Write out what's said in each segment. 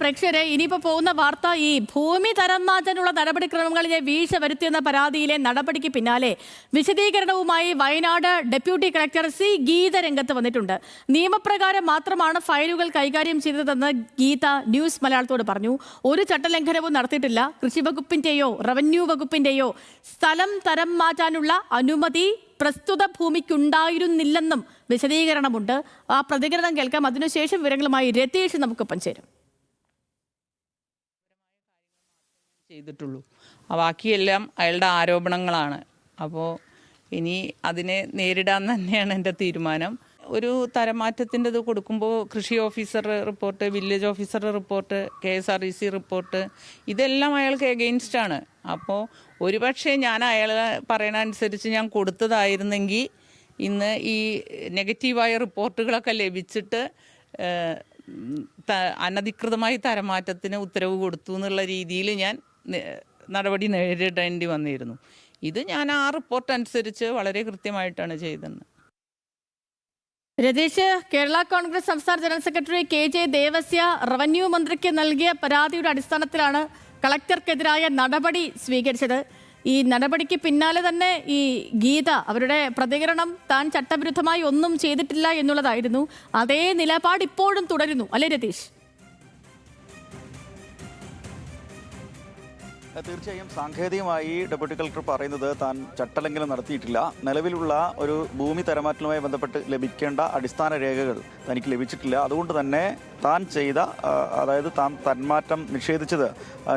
പ്രേക്ഷകരെ ഇനിയിപ്പോ പോകുന്ന വാർത്ത ഈ ഭൂമി തരം മാറ്റാനുള്ള നടപടിക്രമങ്ങളിലെ വീഴ്ച വരുത്തിയെന്ന പരാതിയിലെ നടപടിക്ക് പിന്നാലെ വിശദീകരണവുമായി Wayanad deputy collector C Geetha രംഗത്ത് വന്നിട്ടുണ്ട്. നിയമപ്രകാരം മാത്രമാണ് ഫയലുകൾ കൈകാര്യം ചെയ്തതെന്ന് ഗീത ന്യൂസ് മലയാളത്തോട് പറഞ്ഞു. ഒരു ചട്ടലംഘനവും നടത്തിയിട്ടില്ല. കൃഷി വകുപ്പിന്റെയോ റവന്യൂ വകുപ്പിന്റെയോ സ്ഥലം തരം മാറ്റാനുള്ള അനുമതി പ്രസ്തുത ഭൂമിക്കുണ്ടായിരുന്നില്ലെന്നും വിശദീകരണമുണ്ട്. ആ പ്രതികരണം കേൾക്കാം. അതിനുശേഷം വിവരങ്ങളുമായി രതീഷ് നമുക്കൊപ്പം ചേരും. ചെയ്തിട്ടുള്ളൂ. ബാക്കിയെല്ലാം അയാളുടെ ആരോപണങ്ങളാണ്. അപ്പോൾ ഇനി അതിനെ നേരിടാൻ തന്നെയാണ് എൻ്റെ തീരുമാനം. ഒരു തരമാറ്റത്തിൻ്റെ ഇത് കൊടുക്കുമ്പോൾ കൃഷി officer report, village officer report, KSREC report, ഇതെല്ലാം അയാൾക്ക് എഗെയിൻസ്റ്റാണ്. അപ്പോൾ ഒരുപക്ഷെ ഞാൻ അയാൾ പറയണ അനുസരിച്ച് ഞാൻ കൊടുത്തതായിരുന്നെങ്കിൽ ഇന്ന് ഈ നെഗറ്റീവായ റിപ്പോർട്ടുകളൊക്കെ ലഭിച്ചിട്ട് അനധികൃതമായി തരമാറ്റത്തിന് ഉത്തരവ് കൊടുത്തു എന്നുള്ള രീതിയിൽ ഞാൻ നടപടി നേരിടേണ്ടി വന്നിരുന്നു. ഇത് ഞാൻ ആ റിപ്പോർട്ട് അനുസരിച്ച് വളരെ കൃത്യമായിട്ടാണ് ചെയ്തത്. രതീഷ്, കേരള കോൺഗ്രസ് സംസ്ഥാന general secretary KJ Devasya revenue മന്ത്രിക്ക് നൽകിയ പരാതിയുടെ അടിസ്ഥാനത്തിലാണ് കളക്ടർക്കെതിരായ നടപടി സ്വീകരിച്ചത്. ഈ നടപടിക്ക് പിന്നാലെ തന്നെ ഈ ഗീത അവരുടെ പ്രതികരണം താൻ ചട്ടവിരുദ്ധമായി ഒന്നും ചെയ്തിട്ടില്ല എന്നുള്ളതായിരുന്നു. അതേ നിലപാട് ഇപ്പോഴും തുടരുന്നു അല്ലേ രതീഷ്? തീർച്ചയായും സാങ്കേതികമായി ഡെപ്യൂട്ടി കളക്ടർ പറയുന്നത് താൻ ചട്ടലംഘനം നടത്തിയിട്ടില്ല. നിലവിലുള്ള ഒരു ഭൂമി തരമാറ്റലുമായി ബന്ധപ്പെട്ട് ലഭിക്കേണ്ട അടിസ്ഥാന രേഖകൾ തനിക്ക് ലഭിച്ചിട്ടില്ല. അതുകൊണ്ട് തന്നെ താൻ ചെയ്ത അതായത് താൻ തന്മാറ്റം നിഷേധിച്ചത്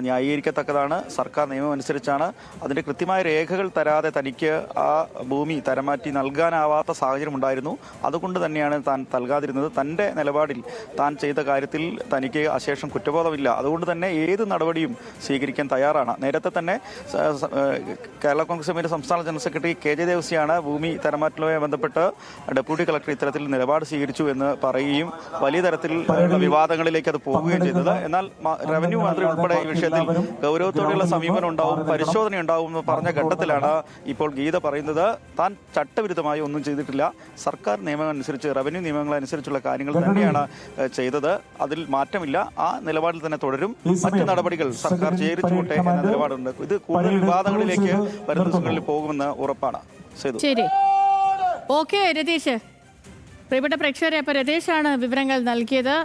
ന്യായീകരിക്കത്തക്കതാണ്. സർക്കാർ നിയമം അനുസരിച്ചാണ്. അതിൻ്റെ കൃത്യമായ രേഖകൾ തരാതെ തനിക്ക് ആ ഭൂമി തരമാറ്റി നൽകാനാവാത്ത സാഹചര്യം ഉണ്ടായിരുന്നു. അതുകൊണ്ട് തന്നെയാണ് താൻ നൽകാതിരുന്നത്. തൻ്റെ നിലപാടിൽ താൻ ചെയ്ത കാര്യത്തിൽ തനിക്ക് അശേഷം കുറ്റബോധമില്ല. അതുകൊണ്ട് തന്നെ ഏത് നടപടിയും സ്വീകരിക്കാൻ തയ്യാറാണ്. നേരത്തെ തന്നെ കേരള കോൺഗ്രസ് എമ്മിൻ്റെ സംസ്ഥാന ജനറൽ സെക്രട്ടറി KJ ദേവസ്യാണ് ഭൂമി തരമാറ്റലുമായി ബന്ധപ്പെട്ട് ഡെപ്യൂട്ടി കളക്ടർ ഇത്തരത്തിൽ നിലപാട് സ്വീകരിച്ചു എന്ന് പറയുകയും വലിയ തരത്തിൽ വിവാദങ്ങളിലേക്ക് അത് പോവുകയും ചെയ്തത്. എന്നാൽ റവന്യൂ മന്ത്രി ഉൾപ്പെടെ ഈ വിഷയത്തിൽ ഗൗരവത്തോടെയുള്ള സമീപനം ഉണ്ടാവും, പരിശോധന ഉണ്ടാവും എന്ന് പറഞ്ഞ ഘട്ടത്തിലാണ് ഇപ്പോൾ ഗീത പറയുന്നത് താൻ ചട്ടവിരുദ്ധമായി ഒന്നും ചെയ്തിട്ടില്ല. സർക്കാർ നിയമം അനുസരിച്ച് റവന്യൂ നിയമങ്ങൾ അനുസരിച്ചുള്ള കാര്യങ്ങൾ തന്നെയാണ് ചെയ്തത്. അതിൽ മാറ്റമില്ല. ആ നിലപാടിൽ തന്നെ തുടരും. മറ്റ് നടപടികൾ സർക്കാർ സ്വീകരിച്ചുകൊട്ടെ എന്ന നിലപാടുണ്ട്. ഇത് കൂടുതൽ വിവാദങ്ങളിലേക്ക് വരുന്ന ദിവസങ്ങളിൽ പോകുമെന്ന് ഉറപ്പാണ്. ശരി, ഓക്കെ രതീഷ്. പ്രിയപ്പെട്ട പ്രേക്ഷകരെ, അപ്പൊ രതീഷാണ് വിവരങ്ങൾ നൽകിയത്.